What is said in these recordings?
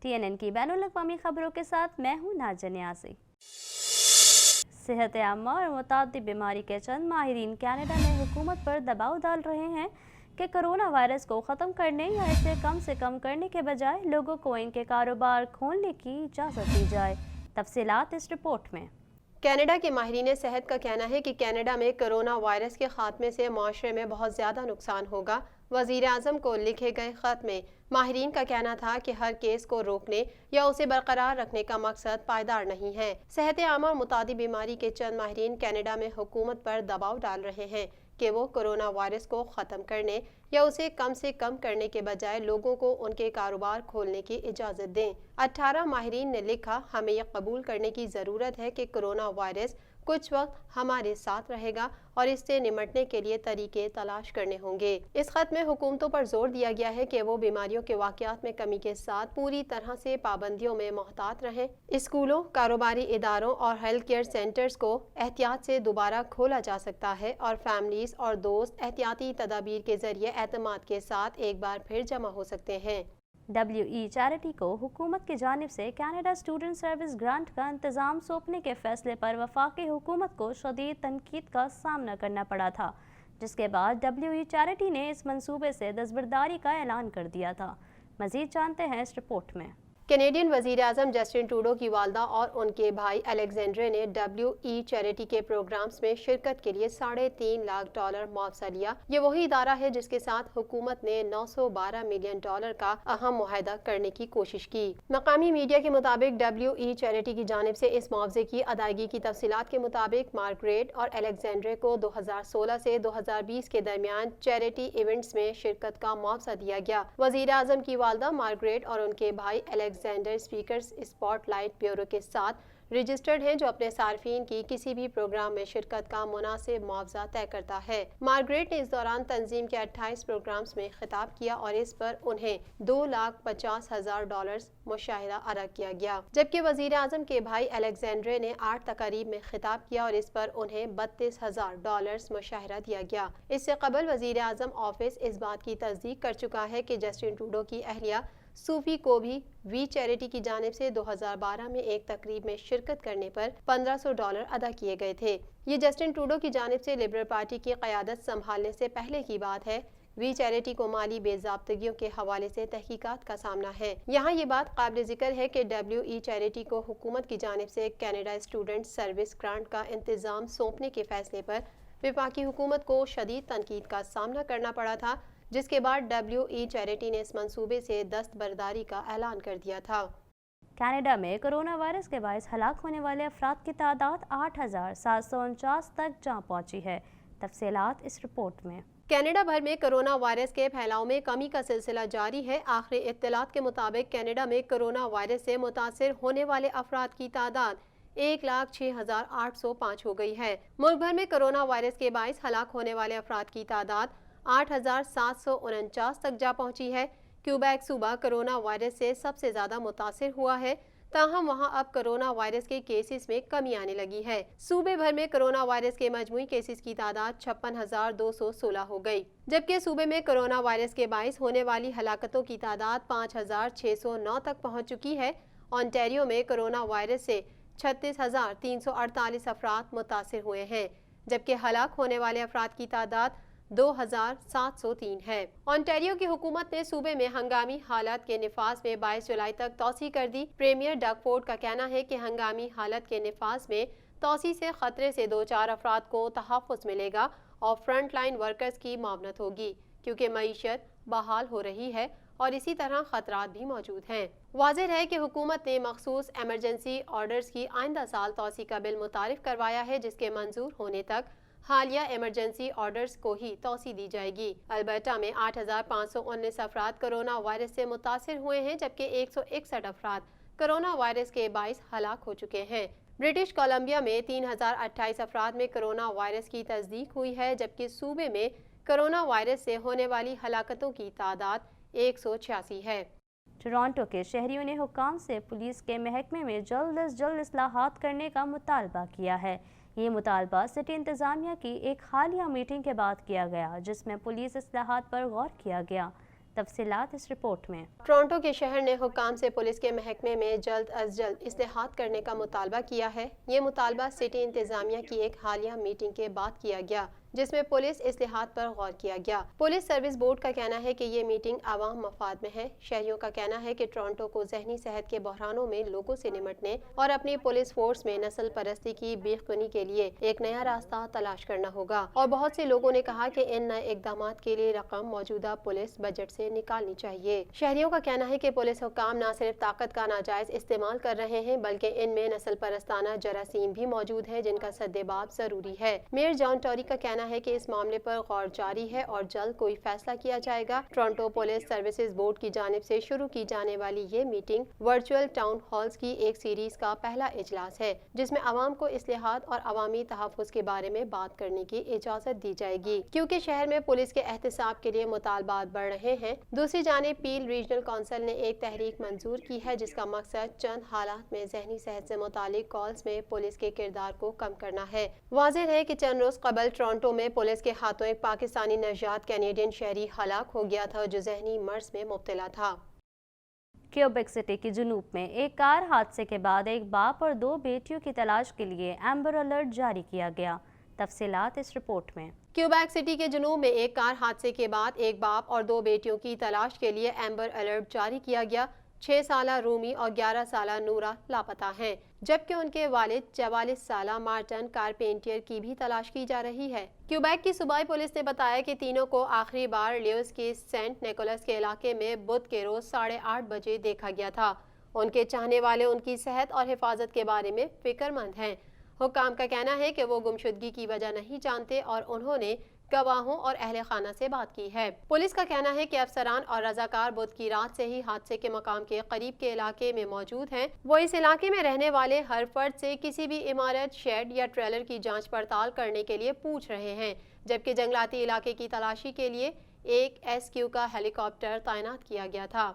CNN की बैनुल-अक़वामी खबरों के साथ मैं हूँ नाज़िया नियाज़ी। सेहत आम्मा और मुतादिद बीमारी के चंद माहिरीन कनाडा में हुकूमत पर दबाव डाल रहे हैं कि कोरोना वायरस को ख़त्म करने या इसे कम से कम करने के बजाय लोगों को इनके कारोबार खोलने की इजाज़त दी जाए। तफसीलात इस रिपोर्ट में। कनाडा के माहिरीन सेहत का कहना है कि कनाडा में कोरोना वायरस के खात्मे से माशरे में बहुत ज़्यादा नुकसान होगा। वज़ीर आज़म को लिखे गए ख़त में माहिरीन का कहना था कि हर केस को रोकने या उसे बरकरार रखने का मकसद पायदार नहीं है। सेहत आमा और मुतादी बीमारी के चंद माहिरीन कनाडा में हुकूमत पर दबाव डाल रहे हैं कि वो कोरोना वायरस को ख़त्म करने या उसे कम से कम करने के बजाय लोगों को उनके कारोबार खोलने की इजाज़त दें। 18 माहिरीन ने लिखा, हमें यह कबूल करने की ज़रूरत है कि कोरोना वायरस कुछ वक्त हमारे साथ रहेगा और इससे निमटने के लिए तरीके तलाश करने होंगे। इस खत में हुकूमतों पर जोर दिया गया है कि वो बीमारियों के वाक़यात में कमी के साथ पूरी तरह से पाबंदियों में मोहतात रहें। स्कूलों, कारोबारी इदारों और हेल्थ केयर सेंटर्स को एहतियात से दोबारा खोला जा सकता है और फैमिलीज और दोस्त एहतियाती तदाबीर के जरिए एतमाद के साथ एक बार फिर जमा हो सकते हैं। WE चैरिटी को हुकूमत की जानिब से कनाडा स्टूडेंट सर्विस ग्रांट का इंतज़ाम सौंपने के फैसले पर वफाकी हुकूमत को शदीद तनकीद का सामना करना पड़ा था, जिसके बाद WE चैरिटी ने इस मंसूबे से दस्तबरदारी का ऐलान कर दिया था। मज़ीद जानते हैं इस रिपोर्ट में। कैनेडियन वज़ीर आज़म जस्टिन ट्रूडो की वालदा और उनके भाई अलेक्जेंड्रे ने WE चैरिटी के प्रोग्राम्स में शिरकत के लिए $3.5 लाख मुआवजा लिया। ये वही इदारा है जिसके साथ हुकूमत ने $912 मिलियन का अहम मुआहदा करने की कोशिश की। मकामी मीडिया के मुताबिक WE चैरिटी की जानिब से इस मुआवजे की अदायगी की तफसीलात के मुताबिक मार्गरेट और अलेक्जेंड्रे को 2016 से 2020 के दरमियान चैरिटी इवेंट्स में शिरकत का मुआवजा दिया गया। वज़ीर आज़म की वालदा मार्गरेट और उनके भाई अलेक्जेंडर स्पीकर्स स्पॉटलाइट ब्यूरो के साथ रजिस्टर्ड हैं, जो अपने सार्फिन की किसी भी प्रोग्राम में शिरकत का मुनासिब मुआवजा तय करता है। मार्गरेट ने इस दौरान तंजीम के 28 प्रोग्राम्स में खिताब किया और इस पर उन्हें $2,50,000 मुशाहिदा अदा किया गया, जबकि वज़ीर आज़म के भाई अलेक्जेंड्रे ने 8 तकारीब में खिताब किया और इस पर उन्हें $32,000 मुशाहिदा दिया गया। इससे कबल वज़ीर आज़म ऑफिस इस बात की तस्दीक कर चुका है कि जस्टिन ट्रूडो की अहलिया सूफी को भी वी चैरिटी की जानिब से 2012 में एक तकरीब में शिरकत करने पर $1,500 अदा किए गए थे। ये जस्टिन ट्रूडो की जानिब से लिबरल पार्टी की क़यादत संभालने से पहले की बात है। वी चैरिटी को माली बेज़ाब्तगियों के हवाले से तहकीकात का सामना है। यहाँ ये बात काबिल ज़िक्र है कि WE चैरिटी को हुकूमत की जानिब से कनाडा स्टूडेंट सर्विस ग्रांट का इंतज़ाम सौंपने के फैसले पर वफाकी हुकूमत को शदीद तनकीद का सामना करना पड़ा था, जिसके बाद WE चैरिटी ने इस मंसूबे से दस्तबरदारी का ऐलान कर दिया था। कनाडा में कोरोना वायरस के बायस हलाक होने वाले अफराद की तादाद 8,749 तक जा पहुंची है। तफसीलात इस रिपोर्ट में। कनाडा भर में कोरोना वायरस के फैलाव में कमी का सिलसिला जारी है। आखिरी इत्तलात के मुताबिक कनाडा में कोरोना वायरस से मुतासिर होने वाले अफराद की तादाद 1,06,805 हो गई है। मुल्क भर में कोरोना वायरस के बायस हलाक होने वाले अफराद की तादाद 8,749 तक जा पहुंची है। क्यूबेक सूबा कोरोना वायरस से सबसे ज़्यादा मुतासिर हुआ है, ताहम वहां अब कोरोना वायरस के केसेस में कमी आने लगी है। सूबे भर में कोरोना वायरस के मजमूई केसेस की तादाद 56,216 हो गई, जबकि सूबे में कोरोना वायरस के बायस होने वाली हलाकतों की तादाद 5,609 तक पहुँच चुकी है। ओंटारियो में कोरोना वायरस से 36,348 अफराद मुतासिर हुए हैं, जबकि हलाक होने वाले अफराद की तादाद 2,703 है। ओंटारियो की हुकूमत ने सूबे में हंगामी हालात के निफाज में 22 जुलाई तक तौसी कर दी। प्रीमियर डग फोर्ड का कहना है कि हंगामी हालत के निफाज में तौसी से खतरे से 2-4 अफराद को तहफ़्फ़ुज़ मिलेगा और फ्रंट लाइन वर्कर्स की मावनत होगी, क्योंकि मईशत बहाल हो रही है और इसी तरह खतरात भी मौजूद हैं। वाज़ेह है कि हुकूमत ने मखसूस एमरजेंसी ऑर्डर्स की आइंदा साल तौसी का बिल मुतारिफ करवाया है, जिसके मंजूर होने तक हालिया एमरजेंसी ऑर्डर्स को ही तौसी दी जाएगी। अल्बर्टा में 8,519 अफराद कोरोना वायरस से मुतासिर हुए हैं, जबकि 161 अफराद कोरोना वायरस के बायस हलाक हो चुके हैं। ब्रिटिश कोलंबिया में 3,028 अफराद में कोरोना वायरस की तस्दीक हुई है, जबकि सूबे में कोरोना वायरस से होने वाली हलाकतों की तादाद 186 है। टोरंटो के शहरियों ने हुक्काम से पुलिस के महकमे में जल्द अज जल्द इस्लाहात करने का मुतालबा किया है। ये मुतालबा सिटी इंतज़ामिया की एक हालिया मीटिंग के बाद किया गया, जिसमें पुलिस इस्लाहात पर गौर किया गया। तफसीलात इस रिपोर्ट में। टोरंटो के शहर ने हुक्काम से पुलिस के महकमे में जल्द अज जल्द इस्लाहात करने का मुतालबा किया है। ये मुतालबा सिटी इंतजामिया की एक हालिया मीटिंग के बाद किया गया, जिसमें पुलिस इस्लाहात पर गौर किया गया। पुलिस सर्विस बोर्ड का कहना है कि ये मीटिंग आवाम मफाद में है। शहरियों का कहना है कि टोरंटो को जहनी सेहत के बहरानों में लोगों से निमटने और अपनी पुलिस फोर्स में नस्ल परस्ती की बेखुनी के लिए एक नया रास्ता तलाश करना होगा। और बहुत से लोगों ने कहा कि इन नए इकदाम के लिए रकम मौजूदा पुलिस बजट से निकालनी चाहिए। शहरियों का कहना है कि पुलिस हुक्काम न सिर्फ ताकत का नाजायज इस्तेमाल कर रहे हैं, बल्कि इनमें नस्ल परस्ताना जरासीम भी मौजूद है, जिनका सद्देबाब जरूरी है। मेयर जॉन टॉरी का कहना है कि इस मामले पर गौर जारी है और जल्द कोई फैसला किया जाएगा। टोरंटो पुलिस सर्विसेज बोर्ड की जानिब से शुरू की जाने वाली ये मीटिंग वर्चुअल टाउन हॉल्स की एक सीरीज का पहला इजलास है, जिसमें आवाम को इस्लाहात और अवामी तहफ़्फ़ुज़ के बारे में बात करने की इजाज़त दी जाएगी, क्योंकि शहर में पुलिस के एहतसाब के लिए मुतालबात बढ़ रहे हैं। दूसरी जानिब पील रीजनल काउंसिल ने एक तहरीक मंजूर की है, जिसका मकसद चंद हालात में जहनी सेहत से मुतालिक कॉल्स में पुलिस के किरदार को कम करना है। वाज़ेह है कि चंद रोज कबल टोरंटो में पुलिस के हाथों एक पाकिस्तानी नौजवान कैनेडियन शहरी हलाक हो गया था, जो जहनी मर्ज में मुब्तला था। क्यूबेक सिटी के जुनूब में एक कार हादसे के बाद एक बाप और 2 बेटियों की तलाश के लिए एम्बर अलर्ट जारी किया गया। तफसीलात इस रिपोर्ट में। क्यूबेक सिटी के जुनूब में एक कार हादसे के बाद एक बाप और 2 बेटियों की तलाश के लिए एम्बर अलर्ट जारी किया गया। 6 साला रूमी और 11 साला नूरा लापता हैं, जबकि उनके वालिद 44 साला मार्टिन कारपेंटियर की भी तलाश की जा रही है। क्यूबेक की सूबाई पुलिस ने बताया कि तीनों को आखिरी बार लियोस के सेंट निकोलस के इलाके में बुध के रोज 8:30 बजे देखा गया था। उनके चाहने वाले उनकी सेहत और हिफाजत के बारे में फिक्रमंद हैं। हुक्काम का कहना है कि वो गुमशुदगी की वजह नहीं जानते और उन्होंने गवाहों और अहले खाना से बात की है। पुलिस का कहना है कि अफसरान और रजाकार बुध की रात से ही हादसे के मकाम के करीब के इलाके में मौजूद हैं। वो इस इलाके में रहने वाले हर फर्द से किसी भी इमारत, शेड या ट्रेलर की जांच पड़ताल करने के लिए पूछ रहे हैं, जबकि जंगलाती इलाके की तलाशी के लिए एक SQ का हेलीकॉप्टर तैनात किया गया था।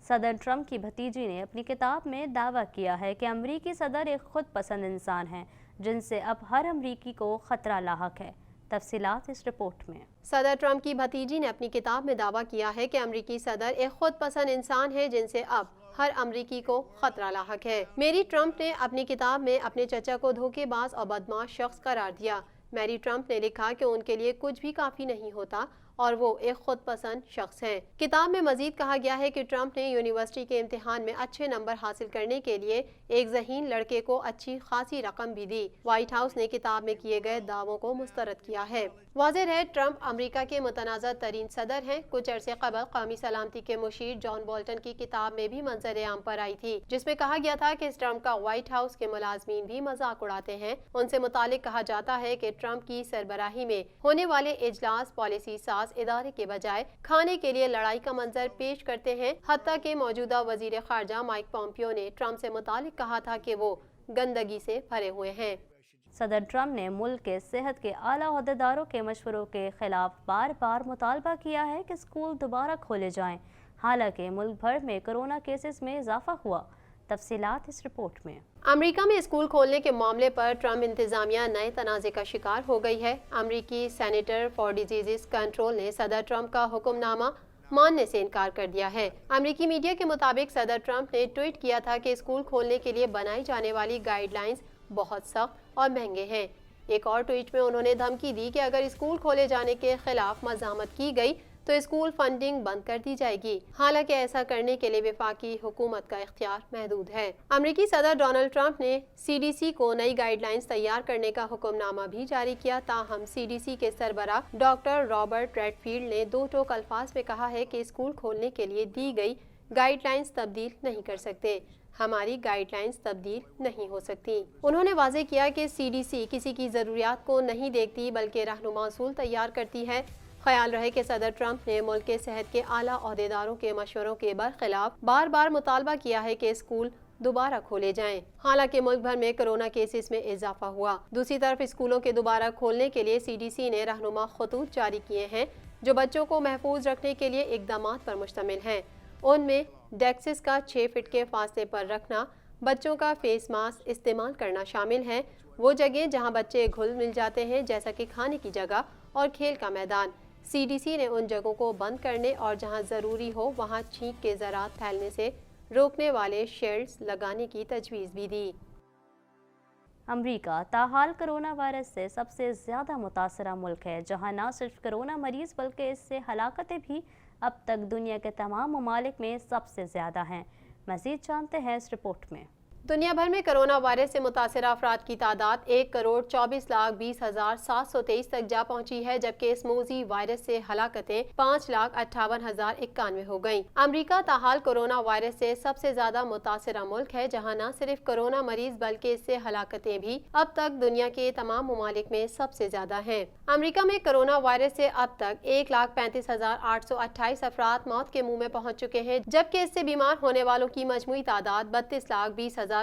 सदर ट्रंप की भतीजी ने अपनी किताब में दावा किया है कि अमरीकी सदर एक खुद पसंद इंसान हैं, जिनसे अब हर अमरीकी को खतरा लाहक है। तफसीलात इस रिपोर्ट में। सदर ट्रंप की भतीजी ने अपनी किताब में दावा किया है कि अमरीकी सदर एक खुद पसंद इंसान है, जिनसे अब हर अमरीकी को खतरा लाहक है। मेरी ट्रंप ने अपनी किताब में अपने चचा को धोखेबाज और बदमाश शख्स करार दिया। मैरी ट्रंप ने लिखा कि उनके लिए कुछ भी काफी नहीं होता और वो एक खुद पसंद शख्स हैं। किताब में मजीद कहा गया है कि ट्रंप ने यूनिवर्सिटी के इम्तिहान में अच्छे नंबर हासिल करने के लिए एक ज़हीन लड़के को अच्छी खासी रकम भी दी। व्हाइट हाउस ने किताब में किए गए दावों को मुस्तरद किया है। वाज़ेह है ट्रंप अमेरिका के मुतनाज़ा तरीन सदर हैं। कुछ अरसे कबल कौमी सलामती के मुशीर जॉन बोल्टन की किताब में भी मंजर आम पर आई थी, जिसमें कहा गया था कि ट्रंप का व्हाइट हाउस के मुलाजमीन भी मजाक उड़ाते हैं। उनसे मुतालिक कहा जाता है कि ट्रंप की सरबराही में होने वाले इजलास पॉलिसी साज इदारे के बजाय खाने के लिए लड़ाई का मंजर पेश करते हैं। हत्ता के मौजूदा वजीर खारजा माइक पॉम्पियो ने ट्रंप से मुतालिक कहा था कि वो गंदगी से भरे हुए हैं। सदर ट्रंप ने मुल्क के सेहत के आला ओहदेदारों के मशवरों के खिलाफ बार बार मुतालबा किया है कि स्कूल दोबारा खोले जाएं। हालांकि मुल्क भर में कोरोना केसेस में इजाफा हुआ। तफसीलात इस रिपोर्ट में। अमेरिका में स्कूल खोलने के मामले पर ट्रंप इंतजामिया नए तनाज़े का शिकार हो गई है। अमेरिकी सेनेटर फॉर डिजीज़ कंट्रोल ने सदर ट्रंप का हुक्मनामा मानने से इनकार कर दिया है। अमेरिकी मीडिया के मुताबिक सदर ट्रंप ने ट्वीट किया था कि स्कूल खोलने के लिए बनाई जाने वाली गाइडलाइंस बहुत सख्त और महंगे हैं। एक और ट्वीट में उन्होंने धमकी दी कि अगर स्कूल खोले जाने के खिलाफ मज़ामत की गई तो स्कूल फंडिंग बंद कर दी जाएगी। हालांकि ऐसा करने के लिए वफाकी हुकूमत का इख्तियार महदूद है। अमेरिकी सदर डोनाल्ड ट्रंप ने CDC को नई गाइडलाइंस तैयार करने का हुक्मनामा भी जारी किया। ताहम CDC के सरबरा डॉक्टर रॉबर्ट रेडफील्ड ने 2 टोक अल्फाज में कहा है कि स्कूल खोलने के लिए दी गई गाइडलाइंस तब्दील नहीं कर सकते। हमारी गाइडलाइंस तब्दील नहीं हो सकती। उन्होंने वाज़ेह किया कि CDC किसी की ज़रूरियात को नहीं देखती, बल्कि रहनुमा उसूल तैयार करती है। ख्याल रहे कि सदर ट्रंप ने मुल्क के सेहत के आला ओहदेदारों के मशवरों के बरखिलाफ बार बार मुतालबा किया है कि स्कूल दोबारा खोले जाएं। हालांकि मुल्क भर में कोरोना केसेस में इजाफा हुआ। दूसरी तरफ स्कूलों के दोबारा खोलने के लिए CDC ने रहनुमा खतूत जारी किए हैं, जो बच्चों को महफूज रखने के लिए इकदामात पर मुश्तमिल हैं। उनमें डेस्क्स का 6 फीट के फासले पर रखना, बच्चों का फेस मास्क इस्तेमाल करना शामिल है। वो जगह जहाँ बच्चे घुल मिल जाते हैं, जैसा कि खाने की जगह और खेल का मैदान, CDC ने उन जगहों को बंद करने और जहां ज़रूरी हो वहां छींक के ज़रात फैलने से रोकने वाले शील्ड्स लगाने की तजवीज़ भी दी। अमरीका ताहाल कोरोना वायरस से सबसे ज़्यादा मुतासरा मुल्क है, जहां न सिर्फ कोरोना मरीज बल्कि इससे हलाकतें भी अब तक दुनिया के तमाम ममालिक में सबसे ज़्यादा हैं। मज़ीद जानते हैं इस रिपोर्ट में। दुनिया भर में कोरोना वायरस से मुतासरा अफराद की तादाद 1,24,20,723 तक जा पहुंची है, जबकि इस मौजी वायरस से हलाकतें 5,58,091 हो गईं। अमरीका ताहाल कोरोना वायरस से सबसे ज्यादा मुतासरा मुल्क है, जहां न सिर्फ कोरोना मरीज बल्कि इससे हलाकतें भी अब तक दुनिया के तमाम ममालिक में सबसे ज्यादा हैं। अमरीका में कोरोना वायरस से अब तक 1,35,828 अफराद मौत के मुंह में पहुंच चुके हैं, जबकि इससे बीमार होने वालों की मजमूई तादाद 32,20,559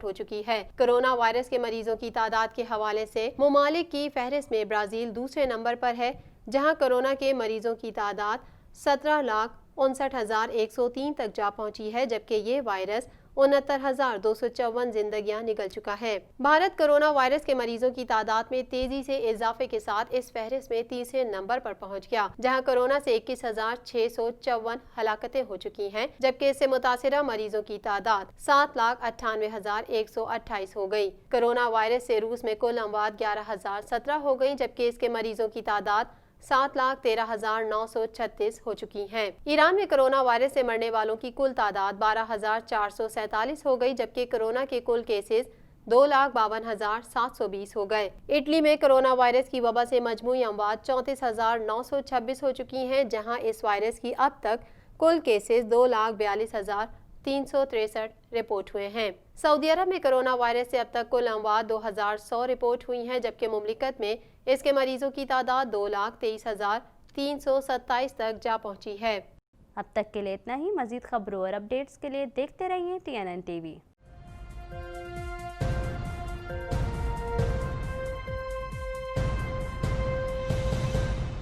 हो चुकी है। कोरोना वायरस के मरीजों की तादाद के हवाले से ममालिक की फहरिस्त में ब्राजील दूसरे नंबर पर है, जहां कोरोना के मरीजों की तादाद 17,59,103 तक जा पहुंची है, जबकि ये वायरस 69,254 जिंदगियां निगल चुका है। भारत कोरोना वायरस के मरीजों की तादाद में तेजी से इजाफे के साथ इस फहरिस्त में तीसरे नंबर पर पहुंच गया, जहां कोरोना से 21,654 हलाकतें हो चुकी हैं, जबकि इससे मुतासिरा मरीजों की तादाद 7,98,128 हो गई। कोरोना वायरस से रूस में कुल अमवात 11,017 हो गई, जबकि इसके मरीजों की तादाद 7,13,936 हो चुकी हैं। ईरान में कोरोना वायरस से मरने वालों की कुल तादाद 12,447 हो गई, जबकि कोरोना के कुल केसेस 2,52,720 हो गए। इटली में कोरोना वायरस की वबा से मजमूई अमवात 34,926 हो चुकी हैं, जहां इस वायरस की अब तक कुल केसेस 2,42,363 रिपोर्ट हुए हैं। सऊदी अरब में कोरोना वायरस से अब तक कुल अमवात 2,100 रिपोर्ट हुई हैं, जबकि मुमलिकत में इसके मरीजों की तादाद 2,23,327 तक जा पहुंची है। अब तक के लिए इतना ही। मजीद खबरों और अपडेट्स के लिए देखते रहिए TNN TV।